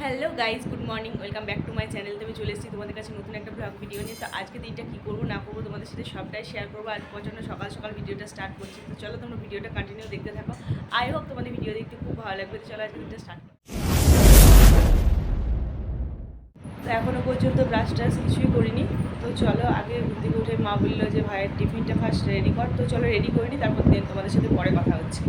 Hello guys, good morning, welcome back to my channel. আমি চলে এসেছি তোমাদের কাছে নতুন একটা ব্লগ ভিডিও নিয়ে। তো আজকে দিনটা কী করবো না করবো তোমাদের সাথে সবটাই শেয়ার করবো। আজ প্রচণ্ড সকাল সকাল ভিডিওটা স্টার্ট করছি। তো চলো তোমরা ভিডিওটা কন্টিনিউ দেখতে থাকো। আই হোপ তোমাদের ভিডিও দেখতে খুব ভালো লাগবে। তো চলো আজকে দিনটা স্টার্ট করো। তো এখনও পর্যন্ত ব্রাশ ট্রাশ কিছুই করিনি। তো চলো আগে ঘুম থেকে উঠে মা বললো যে ভাইয়ের টিফিনটা ফার্স্ট রেডি কর। তো চলো রেডি করিনি, তারপর দিন তোমাদের সাথে পরে কথা হচ্ছে।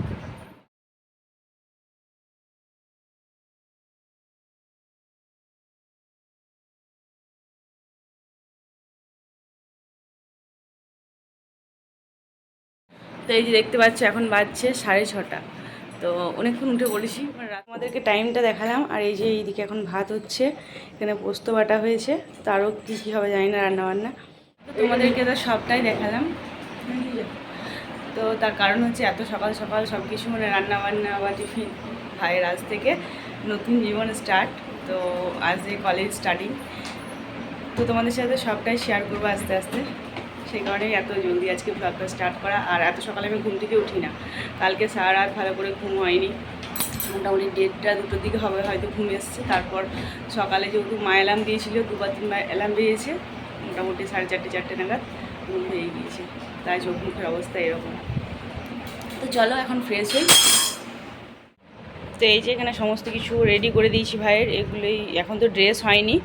তো এই যে দেখতে পাচ্ছ এখন বাজছে 6:30। তো অনেকক্ষণ উঠে পড়েছি। আমাদেরকে টাইমটা দেখালাম। আর এই যে এইদিকে এখন ভাত হচ্ছে, এখানে পোস্ত বাটা হয়েছে। তো আরও কী হবে জানি না রান্নাবান্না। তো তোমাদেরকে তো সবটাই দেখালাম। তো তার কারণ হচ্ছে এত সকাল সকাল সব কিছু মানে রান্নাবান্না বা টিফিন। ভাইয়ের আজ থেকে নতুন জীবন স্টার্ট। তো আজ কলেজ স্টার্টিং। তো তোমাদের সাথে সবটাই শেয়ার করবো আস্তে আস্তে। সেই কারণেই এত জলদি আজকে ব্লগটা স্টার্ট করা। আর এত সকালে আমি ঘুম থেকে উঠি না। কালকে সারা রাত ভালো করে ঘুম হয়নি। মোটামুটি 1:30-2টোর দিকে হবে হয়তো ঘুম এসছে। তারপর সকালে যেহেতু মা অ্যালার্ম দিয়েছিল, 2-3বার অ্যালার্ম দিয়েছে, মোটামুটি 4:30 নাগাদ ঘুম হয়ে গিয়েছে। তাই চোখ মুখের অবস্থা এরকম। তো চলো এখন ফ্রেশ হই। তো এই যে এখানে সমস্ত কিছু রেডি করে দিয়েছি ভাইয়ের। এগুলোই এখন তো ড্রেস হয়নি,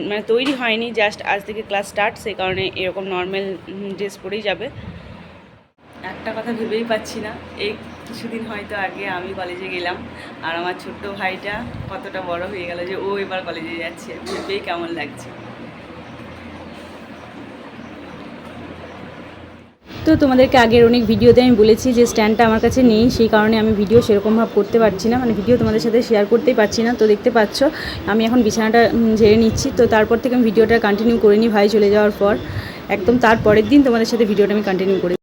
মানে তৈরি হয়নি, জাস্ট আজ থেকে ক্লাস স্টার্ট। সেই কারণে এরকম নর্মাল ড্রেস পরেই যাবে। একটা কথা ভেবেই পাচ্ছি না, এই কিছুদিন হয়তো আগে আমি কলেজে গেলাম আর আমার ছোট্ট ভাইটা কতটা বড় হয়ে গেল, যে ও এবার কলেজে যাচ্ছে। ভেবেই কেমন লাগছে। তো তোমাদেরকে আগের অনেক ভিডিওতে আমি বলেছি যে স্ট্যান্ডটা আমার কাছে নেই, সেই কারণে আমি ভিডিও সেরকমভাবে করতে পারছি না, মানে ভিডিও তোমাদের সাথে শেয়ার করতেই পারছি না। তো দেখতে পাচ্ছ আমি এখন বিছানাটা ঝেড়ে নিচ্ছি। তো তারপর থেকে আমি ভিডিওটা কন্টিনিউ করিনি ভাই চলে যাওয়ার পর। একদম তার পরের দিন তোমাদের সাথে ভিডিওটা আমি কন্টিনিউ করি।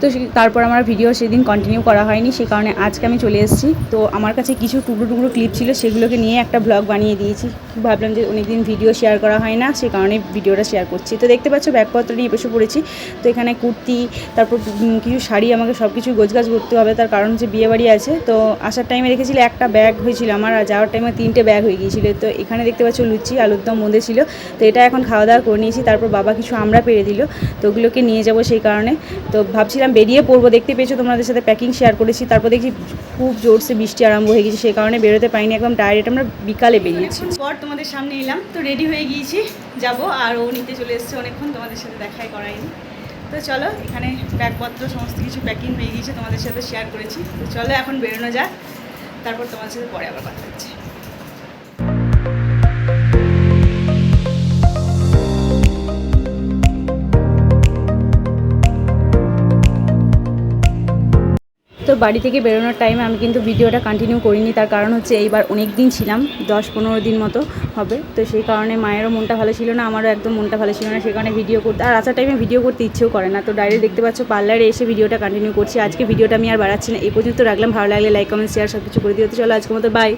তো তারপর আমার ভিডিও সেদিন কন্টিনিউ করা হয়নি, সেই কারণে আজকে আমি চলে এসেছি। তো আমার কাছে কিছু টুকরো টুকরো ক্লিপ ছিল, সেগুলোকে নিয়ে একটা ব্লগ বানিয়ে দিয়েছি। ভাবলাম যে অনেকদিন ভিডিও শেয়ার করা হয় না, সেই কারণে ভিডিওটা শেয়ার করছি। তো দেখতে পাচ্ছ ব্যাগপত্র নিয়ে বসে পড়েছি। তো এখানে কুর্তি, তারপর কিছু শাড়ি, আমাকে সব কিছু গোছগাছ করতে হবে। তার কারণ হচ্ছে বিয়েবাড়ি আছে। তো আসার টাইমে রেখেছিল একটা ব্যাগ হয়েছিল আমার, আর যাওয়ার টাইমে 3টে ব্যাগ হয়ে গিয়েছিলো। তো এখানে দেখতে পাচ্ছ লুচি আলুর দম মধ্যে ছিল। তো এটা এখন খাওয়া দাওয়া করে নিয়েছি। তারপর বাবা কিছু আমরা পেরে দিল, তো ওগুলোকে নিয়ে যাব সেই কারণে। তো ভাবছিলাম বেরিয়ে পড়বো, দেখতে পেয়েছো তোমাদের সাথে প্যাকিং শেয়ার করেছি। তারপর দেখি খুব জোরসে বৃষ্টি আরম্ভ হয়ে গেছে, সেই কারণে বেরোতে পারিনি, একদম ডাইরেক্ট আমরা বিকালে বেরিয়েছি। পর তোমাদের সামনে এলাম, তো রেডি হয়ে গিয়েছি যাব। আর ও নিতে চলে এসছে অনেকক্ষণ, তোমাদের সাথে দেখাই করাইনি। তো চলো এখানে ব্যাগপত্র সমস্ত কিছু প্যাকিং হয়ে গিয়েছে, তোমাদের সাথে শেয়ার করেছি। তো চলো এখন বেরোনো যাক, তারপর তোমাদের সাথে পরে আবার কথা হচ্ছে। তো বাড়ি থেকে বেরোনোর টাইমে আমি কিন্তু ভিডিওটা কন্টিনিউ করিনি। তার কারণ হচ্ছে এইবার অনেক দিন ছিলাম, 10-15 দিন মতো হবে। তো সেই কারণে মায়েরও মনটা ভালো ছিল না, আমারও একদম মনটা ভালো ছিল না, সেই কারণে ভিডিও করতে আর আসার টাইমে ভিডিও করতে ইচ্ছেও করে না। তো ডাইরেক্ট দেখতে পাচ্ছ পার্লারে এসে ভিডিওটা কন্টিনিউ করছি। আজকে ভিডিওটা আমি আর বাড়াচ্ছি না, এই পর্যন্ত রাখলাম। ভালো লাগলে লাইক কমেন্ট শেয়ার সব কিছু করে দিও। তো চলো আজকের মতো বাই।